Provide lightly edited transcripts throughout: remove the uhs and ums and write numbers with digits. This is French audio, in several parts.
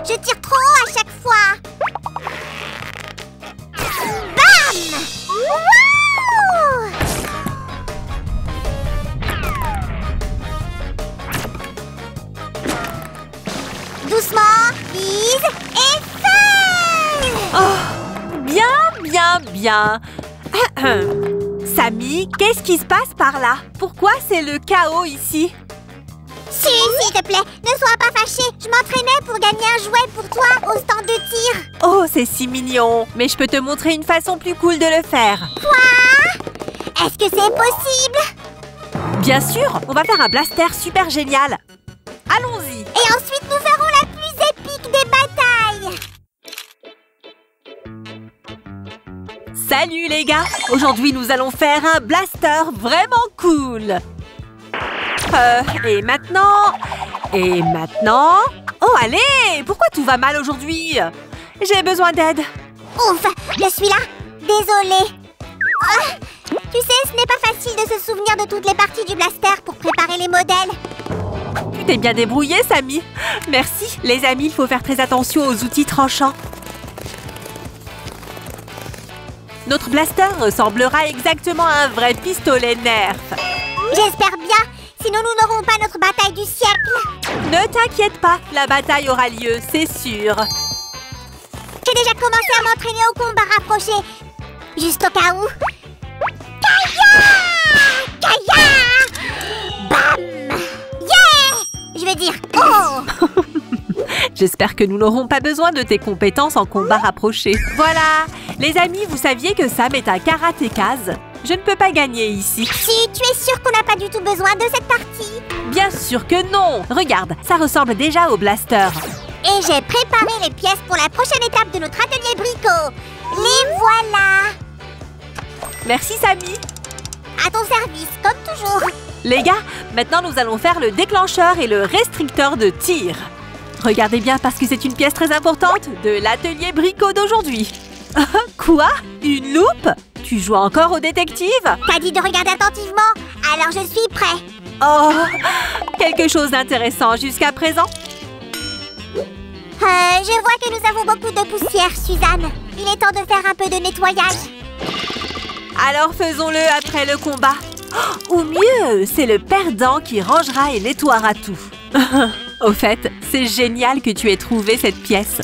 Je tire trop haut à chaque fois. Bam! Wouh! Doucement, Lise, et feu! Oh, bien. Sammy, qu'est-ce qui se passe par là? Pourquoi c'est le chaos ici? S'il te plaît, ne sois pas fâché. Je m'entraînais pour gagner un jouet pour toi au stand de tir. Oh, c'est si mignon. Mais je peux te montrer une façon plus cool de le faire. Quoi? Est-ce que c'est possible? Bien sûr, on va faire un blaster super génial. Allons-y. Et ensuite, nous ferons la plus épique des batailles. Salut les gars. Aujourd'hui, nous allons faire un blaster vraiment cool. Et maintenant? Oh, allez! Pourquoi tout va mal aujourd'hui? J'ai besoin d'aide. Ouf, je suis là. Désolée. Tu sais, ce n'est pas facile de se souvenir de toutes les parties du blaster pour préparer les modèles. Tu t'es bien débrouillé, Sammy. Merci. Les amis, il faut faire très attention aux outils tranchants. Notre blaster ressemblera exactement à un vrai pistolet Nerf. J'espère bien. Sinon, nous n'aurons pas notre bataille du siècle. Ne t'inquiète pas, la bataille aura lieu, c'est sûr. J'ai déjà commencé à m'entraîner au combat rapproché. Juste au cas où. Kaya! Bam! Yeah! Je veux dire, oh! J'espère que nous n'aurons pas besoin de tes compétences en combat rapproché. Voilà! Les amis, vous saviez que Sam est un karatékaz? Je ne peux pas gagner ici. Si, tu es sûr qu'on n'a pas du tout besoin de cette partie? Bien sûr que non! Regarde, ça ressemble déjà au blaster. Et j'ai préparé les pièces pour la prochaine étape de notre atelier bricot. Les voilà! Merci, Sammy! À ton service, comme toujours. Les gars, maintenant nous allons faire le déclencheur et le restricteur de tir. Regardez bien parce que c'est une pièce très importante de l'atelier bricot d'aujourd'hui. Quoi? Une loupe? Tu joues encore au détective? T'as dit de regarder attentivement, alors je suis prêt. Oh, quelque chose d'intéressant jusqu'à présent? Je vois que nous avons beaucoup de poussière, Suzanne. Il est temps de faire un peu de nettoyage. Alors faisons-le après le combat. Ou mieux, c'est le perdant qui rangera et nettoiera tout. Au fait, c'est génial que tu aies trouvé cette pièce.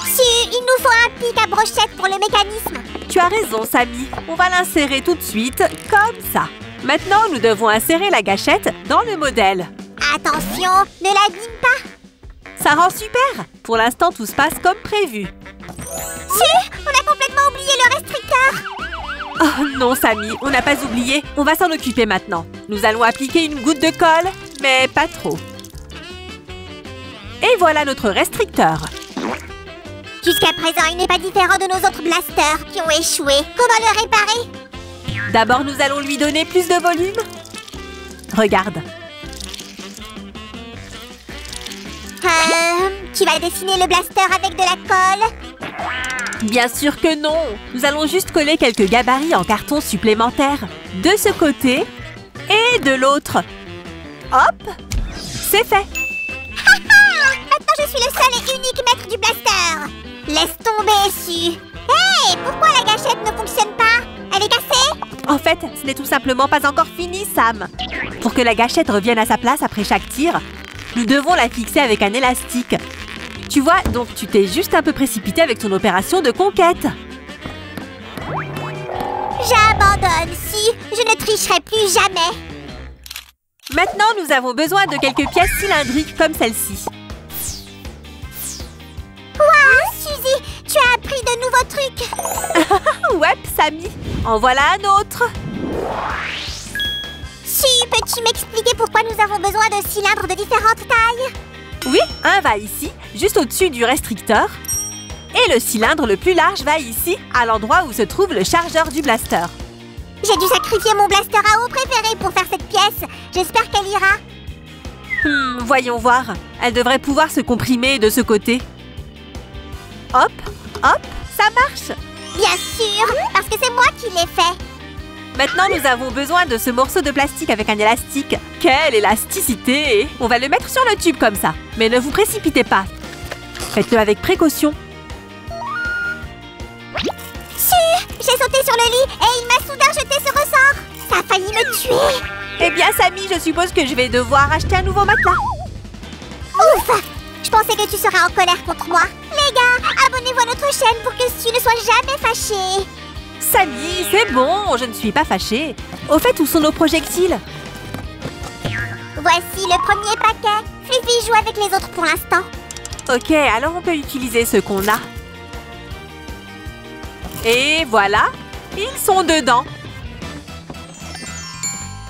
Si, il nous faut un pic à brochette pour le mécanisme. Tu as raison, Sammy. On va l'insérer tout de suite, comme ça. Maintenant, nous devons insérer la gâchette dans le modèle. Attention, ne l'abîme pas. Ça rend super. Pour l'instant, tout se passe comme prévu. Si, on a complètement oublié le restricteur. Oh non, Sammy, on n'a pas oublié. On va s'en occuper maintenant. Nous allons appliquer une goutte de colle, mais pas trop. Et voilà notre restricteur. Jusqu'à présent, il n'est pas différent de nos autres blasters qui ont échoué. Comment le réparer? D'abord, nous allons lui donner plus de volume. Regarde. Tu vas dessiner le blaster avec de la colle? Bien sûr que non. Nous allons juste coller quelques gabarits en carton supplémentaire. De ce côté et de l'autre. Hop! C'est fait. Maintenant, je suis le seul et unique maître du blaster. Laisse tomber, Su. Hey, pourquoi la gâchette ne fonctionne pas? Elle est cassée? En fait, ce n'est tout simplement pas encore fini, Sam. Pour que la gâchette revienne à sa place après chaque tir, nous devons la fixer avec un élastique. Tu vois, donc tu t'es juste un peu précipité avec ton opération de conquête. J'abandonne, Si. Je ne tricherai plus jamais. Maintenant, nous avons besoin de quelques pièces cylindriques comme celle-ci. Waouh, Suzy, tu as appris de nouveaux trucs. Ouais, Sammy. En voilà un autre. Si, peux-tu m'expliquer pourquoi nous avons besoin de cylindres de différentes tailles? Oui, un va ici, juste au-dessus du restricteur. Et le cylindre le plus large va ici, à l'endroit où se trouve le chargeur du blaster. J'ai dû sacrifier mon blaster à eau préféré pour faire cette pièce. J'espère qu'elle ira. Voyons voir. Elle devrait pouvoir se comprimer de ce côté. Hop, hop, ça marche. Bien sûr, parce que c'est moi qui l'ai fait. Maintenant, nous avons besoin de ce morceau de plastique avec un élastique. Quelle élasticité! On va le mettre sur le tube comme ça. Mais ne vous précipitez pas. Faites-le avec précaution. J'ai sauté sur le lit et il m'a soudain jeté ce ressort. Ça a failli me tuer. Eh bien, Sammy, je suppose que je vais devoir acheter un nouveau matelas. Ouf! Je pensais que tu serais en colère contre moi. Les gars, abonnez-vous à notre chaîne pour que Stu ne soit jamais fâché. Sammy, c'est bon, je ne suis pas fâchée. Au fait, où sont nos projectiles? Voici le premier paquet. Fluffy joue avec les autres pour l'instant. Ok, alors on peut utiliser ceux qu'on a. Et voilà, ils sont dedans.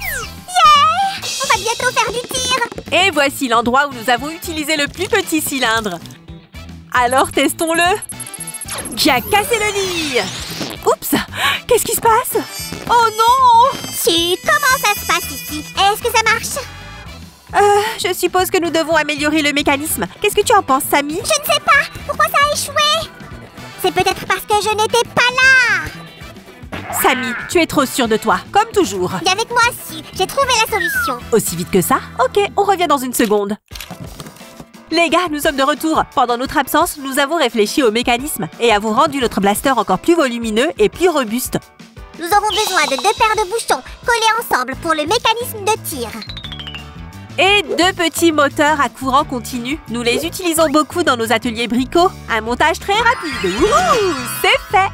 Yeah! On va bientôt faire du tir. Et voici l'endroit où nous avons utilisé le plus petit cylindre. Alors testons-le. Qui a cassé le lit? Oups, qu'est-ce qui se passe? Oh non! Stu, comment ça se passe ici? Est-ce que ça marche? Je suppose que nous devons améliorer le mécanisme. Qu'est-ce que tu en penses, Sammy? Je ne sais pas. Pourquoi ça a échoué? C'est peut-être parce que je n'étais pas là. Sammy, tu es trop sûre de toi, comme toujours. Viens avec moi, Stu. J'ai trouvé la solution. Aussi vite que ça? Ok, on revient dans une seconde. Les gars, nous sommes de retour. Pendant notre absence, nous avons réfléchi au mécanisme et avons rendu notre blaster encore plus volumineux et plus robuste. Nous aurons besoin de 2 paires de bouchons collés ensemble pour le mécanisme de tir. Et 2 petits moteurs à courant continu. Nous les utilisons beaucoup dans nos ateliers bricots. Un montage très rapide. Wouhou! C'est fait!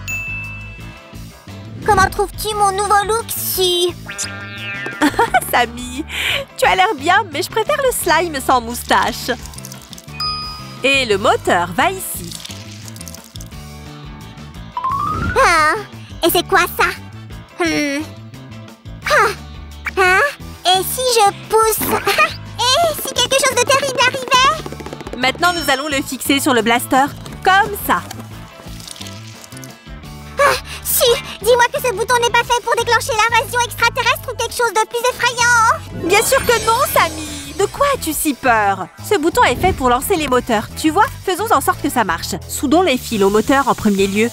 Comment trouves-tu mon nouveau look, Stu? Sammy, tu as l'air bien, mais je préfère le slime sans moustache. Et le moteur va ici. Ah, et c'est quoi ça? Et si je pousse? Et si quelque chose de terrible arrivait? Maintenant, nous allons le fixer sur le blaster, comme ça. Stu, dis-moi que ce bouton n'est pas fait pour déclencher l'invasion extraterrestre ou quelque chose de plus effrayant. Bien sûr que non, Sammy. De quoi as-tu si peur? Ce bouton est fait pour lancer les moteurs. Tu vois, faisons en sorte que ça marche. Soudons les fils au moteur en premier lieu.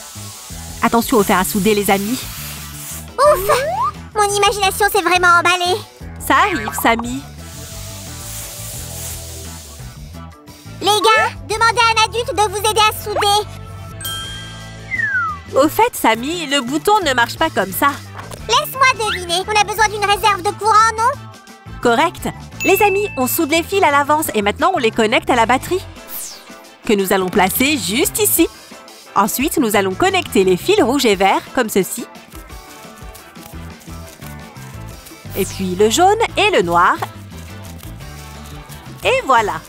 Attention au fer à souder, les amis. Ouf! Mon imagination s'est vraiment emballée. Ça arrive, Sammy. Les gars, demandez à un adulte de vous aider à souder. Au fait, Sammy, le bouton ne marche pas comme ça. Laisse-moi deviner. On a besoin d'une réserve de courant, non? Correct. Les amis, on soude les fils à l'avance et maintenant on les connecte à la batterie. Que nous allons placer juste ici. Ensuite, nous allons connecter les fils rouges et verts, comme ceci. Et puis le jaune et le noir. Et voilà.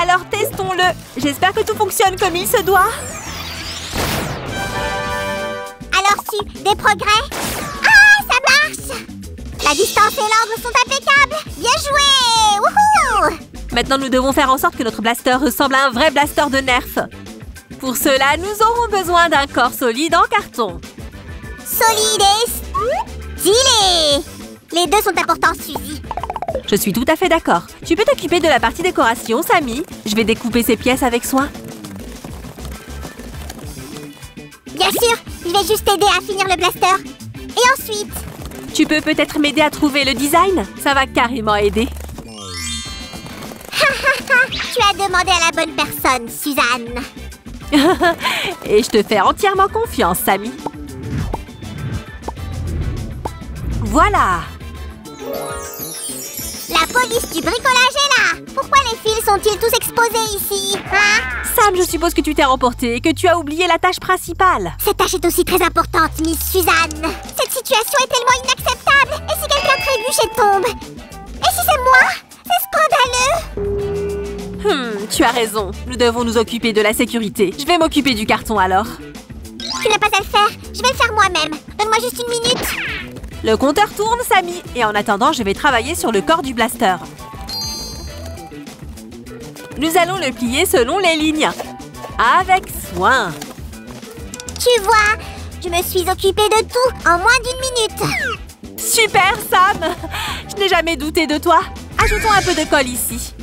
Alors testons-le. J'espère que tout fonctionne comme il se doit. Alors, Stu, des progrès? Ah, ça marche! La distance et l'angle sont impeccables. Bien joué! Wouhou! Maintenant, nous devons faire en sorte que notre blaster ressemble à un vrai blaster de Nerf. Pour cela, nous aurons besoin d'un corps solide en carton. Solide et stylé! Les deux sont importants, Suzy. Je suis tout à fait d'accord. Tu peux t'occuper de la partie décoration, Sammy. Je vais découper ces pièces avec soin. Bien sûr, je vais juste t'aider à finir le blaster. Et ensuite... Tu peux peut-être m'aider à trouver le design? Ça va carrément aider. Tu as demandé à la bonne personne, Suzanne. Et je te fais entièrement confiance, Sammy. Voilà. La police du bricolage est là. Pourquoi les fils sont-ils tous exposés ici? Hein? Sam, je suppose que tu t'es remporté et que tu as oublié la tâche principale. Cette tâche est aussi très importante, Miss Suzanne. Cette situation est tellement inacceptable. Et si quelqu'un trébuche et tombe? Et si c'est moi? C'est scandaleux. Tu as raison. Nous devons nous occuper de la sécurité. Je vais m'occuper du carton alors. Tu n'as pas à le faire. Je vais le faire moi-même. Donne-moi juste une minute. Le compteur tourne, Sammy. Et en attendant, je vais travailler sur le corps du blaster. Nous allons le plier selon les lignes. Avec soin. Tu vois, je me suis occupée de tout en moins d'1 minute. Super, Sam. Je n'ai jamais douté de toi. Ajoutons un peu de colle ici.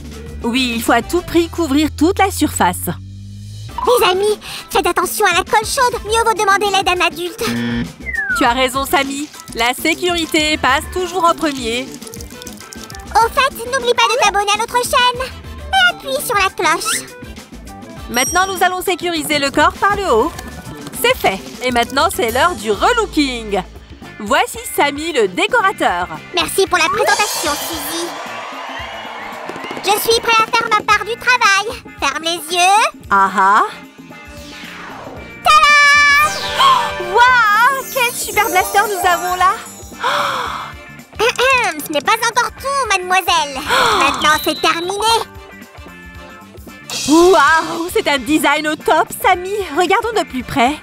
Oui, il faut à tout prix couvrir toute la surface. Les amis, faites attention à la colle chaude. Mieux vaut demander l'aide d'un adulte. Tu as raison, Sammy. La sécurité passe toujours en premier. Au fait, n'oublie pas de t'abonner à notre chaîne. Et appuie sur la cloche. Maintenant, nous allons sécuriser le corps par le haut. C'est fait. Et maintenant, c'est l'heure du relooking. Voici Sammy, le décorateur. Merci pour la présentation, Suzy. Je suis prêt à faire ma part du travail. Ferme les yeux. Ah ah. Tadam! Waouh! Quel super blaster nous avons là! Ce n'est pas encore tout, mademoiselle. Maintenant, c'est terminé. Waouh! C'est un design au top, Sammy. Regardons de plus près.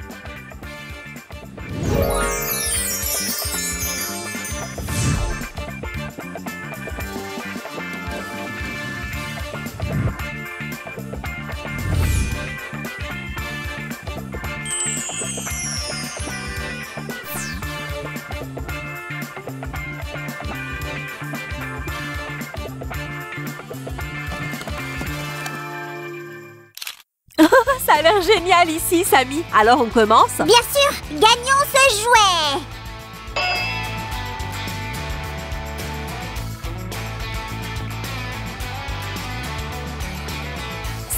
Ça a l'air génial ici, Sammy. Alors, on commence? Bien sûr, gagnons ce jouet.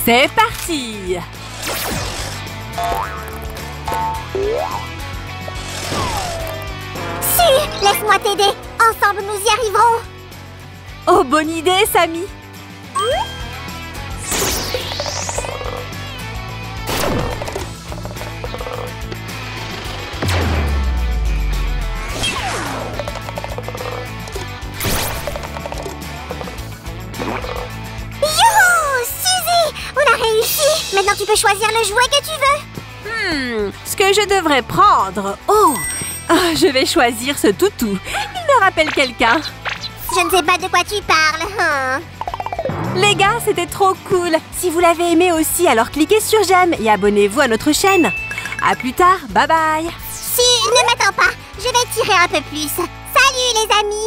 C'est parti! Su, laisse-moi t'aider. Ensemble, nous y arriverons. Oh, bonne idée, Sammy. Maintenant, tu peux choisir le jouet que tu veux. Ce que je devrais prendre. Oh, je vais choisir ce toutou. Il me rappelle quelqu'un. Je ne sais pas de quoi tu parles. Les gars, c'était trop cool. Si vous l'avez aimé aussi, alors cliquez sur j'aime et abonnez-vous à notre chaîne. À plus tard, bye bye. Si, ne m'attends pas. Je vais tirer un peu plus. Salut les amis.